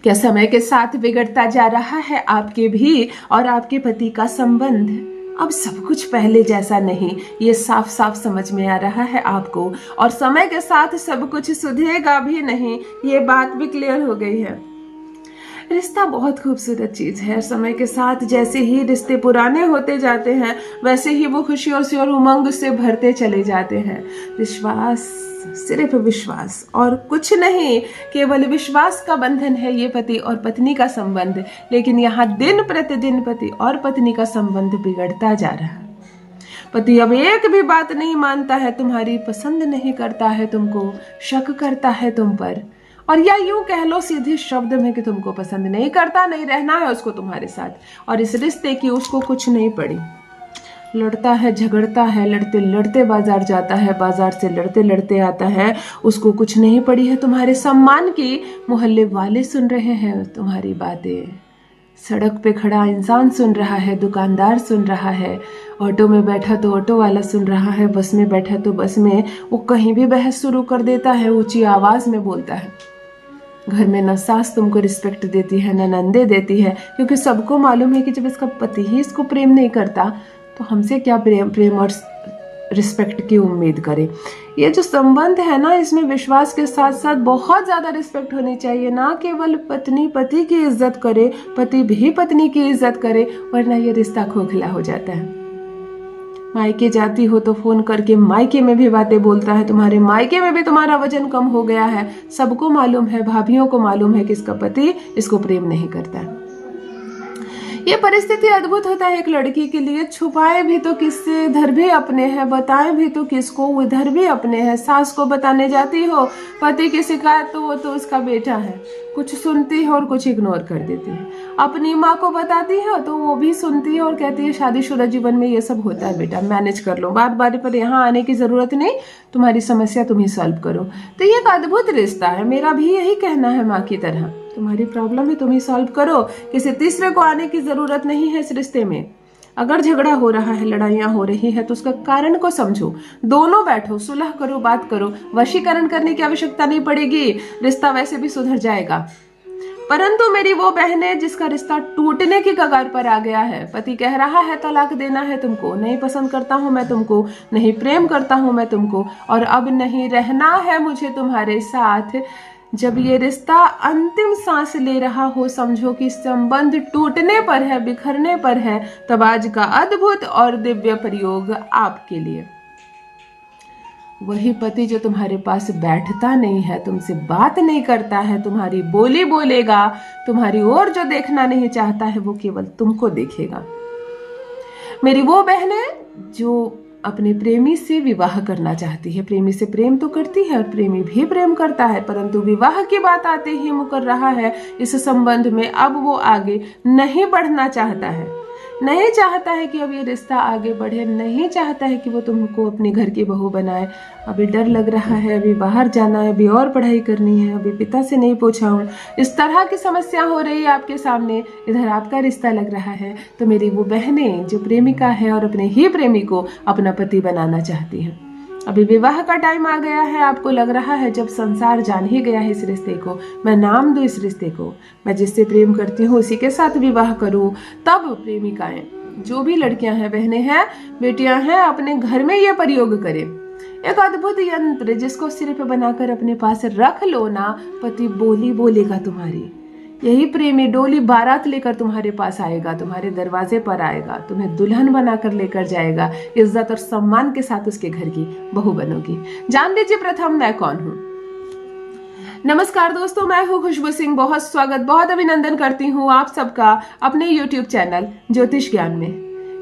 क्या समय के साथ बिगड़ता जा रहा है आपके भी और आपके पति का संबंध? अब सब कुछ पहले जैसा नहीं, ये साफ साफ समझ में आ रहा है आपको। और समय के साथ सब कुछ सुधरेगा भी नहीं, ये बात भी क्लियर हो गई है। रिश्ता बहुत खूबसूरत चीज है। समय के साथ जैसे ही रिश्ते पुराने होते जाते हैं वैसे ही वो खुशियों से और उमंग से भरते चले जाते हैं। विश्वास, सिर्फ विश्वास और कुछ नहीं, केवल विश्वास का बंधन है ये पति और पत्नी का संबंध। लेकिन यहाँ दिन प्रतिदिन पति और पत्नी का संबंध बिगड़ता जा रहा है। पति अब एक भी बात नहीं मानता है, तुम्हारी पसंद नहीं करता है, तुमको शक करता है तुम पर, और या यूं कह लो सीधे शब्द में कि तुमको पसंद नहीं करता, नहीं रहना है उसको तुम्हारे साथ। और इस रिश्ते की उसको कुछ नहीं पड़ी। लड़ता है, झगड़ता है, लड़ते लड़ते बाजार जाता है, बाजार से लड़ते लड़ते आता है, उसको कुछ नहीं पड़ी है तुम्हारे सम्मान की। मोहल्ले वाले सुन रहे हैं तुम्हारी बातें, सड़क पे खड़ा इंसान सुन रहा है, दुकानदार सुन रहा है, ऑटो में बैठा तो ऑटो वाला सुन रहा है, बस में बैठा तो बस में वो कहीं भी बहस शुरू कर देता है, ऊंची आवाज में बोलता है। घर में न सास तुमको रिस्पेक्ट देती है, न नंदे देती है, क्योंकि सबको मालूम है कि जब इसका पति ही इसको प्रेम नहीं करता तो हमसे क्या प्रेम और रिस्पेक्ट की उम्मीद करे। ये जो संबंध है ना, इसमें विश्वास के साथ साथ बहुत ज्यादा रिस्पेक्ट होनी चाहिए। ना केवल पत्नी पति की इज्जत करे, पति भी पत्नी की इज्जत करे, वरना ये रिश्ता खोखला हो जाता है। मायके जाती हो तो फोन करके मायके में भी बातें बोलता है, तुम्हारे मायके में भी तुम्हारा वजन कम हो गया है। सबको मालूम है, भाभियों को मालूम है कि इसका पति इसको प्रेम नहीं करता है। ये परिस्थिति अद्भुत होता है एक लड़की के लिए। छुपाए भी तो किससे, इधर भी अपने हैं, बताए भी तो किसको, उधर भी अपने हैं। सास को बताने जाती हो पति की शिकायत तो वो तो उसका बेटा है, कुछ सुनती है और कुछ इग्नोर कर देती है। अपनी माँ को बताती है तो वो भी सुनती है और कहती है शादीशुदा जीवन में ये सब होता है बेटा, मैनेज कर लो, बार बार पर यहाँ आने की जरूरत नहीं, तुम्हारी समस्या तुम ही सॉल्व करो। तो ये एक अद्भुत रिश्ता है। मेरा भी यही कहना है माँ की तरह, तुम्हारी प्रॉब्लम है तुम ही सॉल्व करो, किसी तीसरे को आने की जरूरत नहीं है इस रिश्ते में। अगर झगड़ा हो रहा है, लड़ाइयां हो रही है तो उसका कारण को समझो, दोनों बैठो, सुलह करो, बात करो। वशीकरण करने की आवश्यकता नहीं पड़ेगी, रिश्ता वैसे भी सुधर जाएगा। परंतु मेरी वो बहन है जिसका रिश्ता टूटने की कगार पर आ गया है। पति कह रहा है तलाक देना है तुमको, नहीं पसंद करता हूं मैं तुमको, नहीं प्रेम करता हूं मैं तुमको, और अब नहीं रहना है मुझे तुम्हारे साथ। जब ये रिश्ता अंतिम सांस ले रहा हो, समझो कि संबंध टूटने पर है, बिखरने पर है, तब आज का अद्भुत और दिव्य प्रयोग आपके लिए। वही पति जो तुम्हारे पास बैठता नहीं है, तुमसे बात नहीं करता है, तुम्हारी बोली बोलेगा, तुम्हारी ओर जो देखना नहीं चाहता है वो केवल तुमको देखेगा। मेरी वो बहन है जो अपने प्रेमी से विवाह करना चाहती है। प्रेमी से प्रेम तो करती है और प्रेमी भी प्रेम करता है, परंतु विवाह की बात आते ही मुकर रहा है इस संबंध में। अब वो आगे नहीं बढ़ना चाहता है, नहीं चाहता है कि अब ये रिश्ता आगे बढ़े, नहीं चाहता है कि वो तुमको अपने घर की बहू बनाए। अभी डर लग रहा है, अभी बाहर जाना है, अभी और पढ़ाई करनी है, अभी पिता से नहीं पूछा हूँ, इस तरह की समस्या हो रही है आपके सामने। इधर आपका रिश्ता लग रहा है। तो मेरी वो बहनें जो प्रेमिका है और अपने ही प्रेमी को अपना पति बनाना चाहती है, अभी विवाह का टाइम आ गया है। आपको लग रहा है जब संसार जान ही गया है इस रिश्ते को, मैं नाम दूं इस रिश्ते को, मैं जिससे प्रेम करती हूँ उसी के साथ विवाह करूं। तब प्रेमिकाएं, जो भी लड़कियां हैं, बहनें हैं, बेटियां हैं, अपने घर में ये प्रयोग करें। एक अद्भुत यंत्र जिसको सिर पे बनाकर अपने पास रख लो ना, पति बोली बोलेगा तुम्हारी। यही प्रेमी डोली बारात लेकर तुम्हारे पास आएगा, तुम्हारे दरवाजे पर आएगा, तुम्हें दुल्हन बनाकर लेकर जाएगा, इज्जत और सम्मान के साथ उसके घर की बहू बनोगी। जान लीजिए प्रथम मैं कौन हूँ। नमस्कार दोस्तों, मैं हूँ खुशबू सिंह। बहुत स्वागत, बहुत अभिनंदन करती हूँ आप सबका अपने YouTube चैनल ज्योतिष ज्ञान में।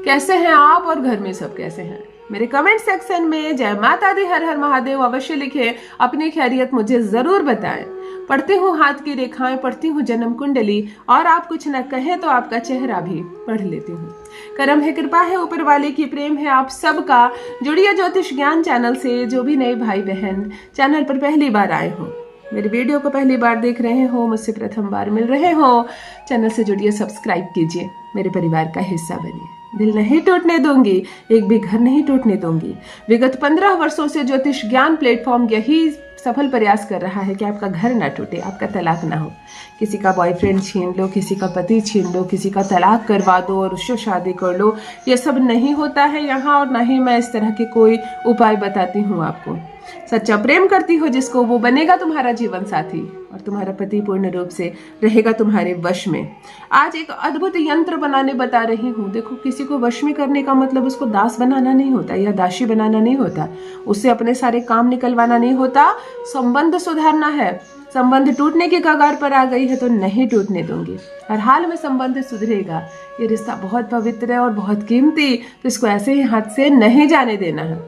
कैसे हैं आप और घर में सब कैसे हैं? मेरे कमेंट सेक्शन में जय माता दी, हर हर महादेव अवश्य लिखें, अपनी खैरियत मुझे जरूर बताएं। पढ़ती हूँ हाथ की रेखाएं, पढ़ती हूँ जन्म कुंडली, और आप कुछ न कहें तो आपका चेहरा भी पढ़ लेती हूँ। करम है, कृपा है ऊपर वाले की, प्रेम है आप सबका। जुड़िए ज्योतिष ज्ञान चैनल से। जो भी नए भाई बहन चैनल पर पहली बार आए हो, मेरे वीडियो को पहली बार देख रहे हो, मुझसे प्रथम बार मिल रहे हो, चैनल से जुड़िए, सब्सक्राइब कीजिए, मेरे परिवार का हिस्सा बनिए। दिल नहीं टूटने दूंगी, एक भी घर नहीं टूटने दूंगी। विगत 15 वर्षों से ज्योतिष ज्ञान प्लेटफॉर्म यही सफल प्रयास कर रहा है कि आपका घर ना टूटे, आपका तलाक ना हो। किसी का बॉयफ्रेंड छीन लो, किसी का पति छीन लो, किसी का तलाक करवा दो और उससे शादी कर लो, ये सब नहीं होता है यहाँ, और ना ही मैं इस तरह के कोई उपाय बताती हूँ आपको। सच्चा प्रेम करती हो जिसको, वो बनेगा तुम्हारा जीवन साथी और तुम्हारा पति पूर्ण रूप से रहेगा तुम्हारे वश में। आज एक अद्भुत यंत्र बनाने बता रही हूँ। देखो, किसी को वश में करने का मतलब उसको दास बनाना नहीं होता या दासी बनाना नहीं होता, उससे अपने सारे काम निकलवाना नहीं होता, संबंध सुधारना है। संबंध टूटने की कगार पर आ गई है तो नहीं टूटने दूंगी, हर हाल में संबंध सुधरेगा। ये रिश्ता बहुत पवित्र है और बहुत कीमती, तो इसको ऐसे ही हाथ से नहीं जाने देना है।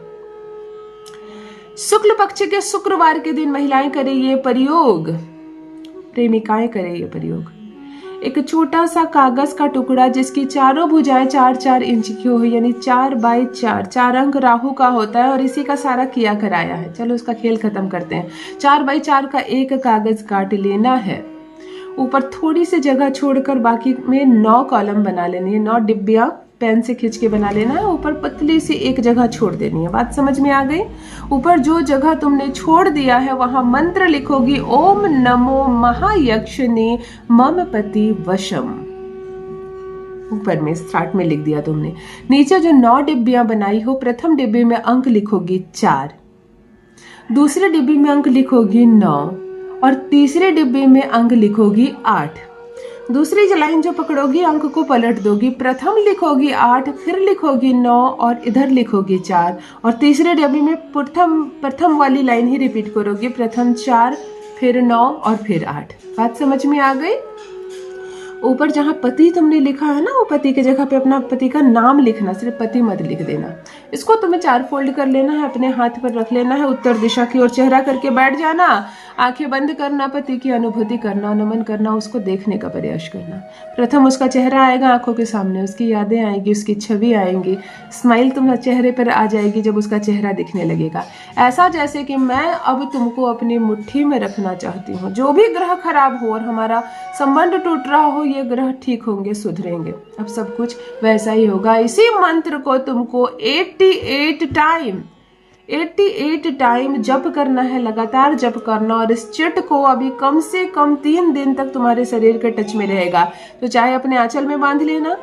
शुक्ल पक्ष के शुक्रवार के दिन महिलाएं करें ये प्रयोग, प्रेमिकाएं करें ये प्रयोग। एक छोटा सा कागज का टुकड़ा जिसकी चारों भुजाएं 4-4 इंच की हो, यानी 4x4, 4 अंक राहु का होता है और इसी का सारा किया कराया है। चलो उसका खेल खत्म करते हैं। 4x4 का एक कागज काट लेना है, ऊपर थोड़ी सी जगह छोड़कर बाकी में 9 कॉलम बना लेनी है, 9 डिब्बियां पेन से खींच के बना लेना है, ऊपर पतली सी एक जगह छोड़ देनी है। बात समझ में आ गई? ऊपर जो जगह तुमने छोड़ दिया है वहां मंत्र लिखोगी, ओम नमो महायक्षिणी मम पति वशम। ऊपर में स्टार्ट में लिख दिया तुमने। नीचे जो 9 डिब्बियां बनाई हो, प्रथम डिब्बी में अंक लिखोगी 4, दूसरे डिब्बी में अंक लिखोगी 9 और तीसरे डिब्बे में अंक लिखोगी 8। दूसरी लाइन जो पकड़ोगी अंक को पलट दोगी, प्रथम लिखोगी 8, फिर लिखोगी 9 और इधर लिखोगी 4, और तीसरे डब्बे में प्रथम वाली लाइन ही रिपीट करोगी, प्रथम 4 फिर 9 और फिर 8। बात समझ में आ गई? ऊपर जहां पति तुमने लिखा है ना, वो पति की जगह पे अपना पति का नाम लिखना, सिर्फ पति मत लिख देना। इसको तुम्हें 4 फोल्ड कर लेना है, अपने हाथ पर रख लेना है, उत्तर दिशा की ओर चेहरा करके बैठ जाना, आंखें बंद करना, पति की अनुभूति करना, नमन करना, उसको देखने का प्रयास करना। प्रथम उसका चेहरा आएगा आंखों के सामने, उसकी यादें आएंगी, उसकी छवि आएंगी, स्माइल तुम्हारे चेहरे पर आ जाएगी जब उसका चेहरा दिखने लगेगा। ऐसा जैसे कि मैं अब तुमको अपनी मुट्ठी में रखना चाहती हूँ। जो भी ग्रह खराब हो और हमारा संबंध टूट रहा हो, ये ग्रह ठीक होंगे, सुधरेंगे। अब सब कुछ वैसा ही होगा। इसी मंत्र को तुमको 88 टाइम जप करना है, लगातार जप करना। और इस चिट को अभी कम से कम 3 दिन तक तुम्हारे शरीर के टच में रहेगा। तो चाहे अपने आंचल में बांध लेना,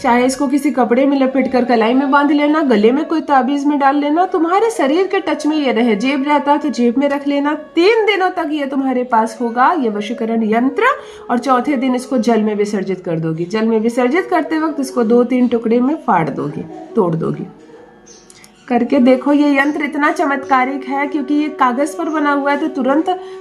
चाहे इसको किसी कपड़े में लपेट कर कलाई में बांध लेना, गले में कोई ताबीज में डाल लेना, तुम्हारे शरीर के टच में ये रहे। जेब रहता तो जेब में रख लेना। 3 दिनों तक ये तुम्हारे पास होगा, ये वशीकरण यंत्र। और चौथे दिन इसको जल में विसर्जित कर दोगी। जल में विसर्जित करते वक्त इसको 2-3 टुकड़े में फाड़ दोगी, तोड़ दोगी। करके देखो, ये यंत्र इतना चमत्कारिक है क्योंकि ये कागज पर बना हुआ है, तो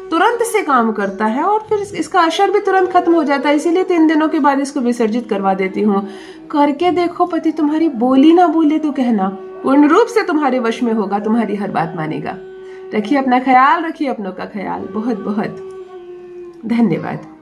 तुरंत से काम करता है और फिर इसका असर भी तुरंत खत्म हो जाता है। इसीलिए 3 दिनों के बाद इसको विसर्जित करवा देती हूँ। करके देखो, पति तुम्हारी बोली ना बोले तो कहना, पूर्ण रूप से तुम्हारे वश में होगा, तुम्हारी हर बात मानेगा। रखिए अपना ख्याल, रखिए अपनों का ख्याल। बहुत बहुत धन्यवाद।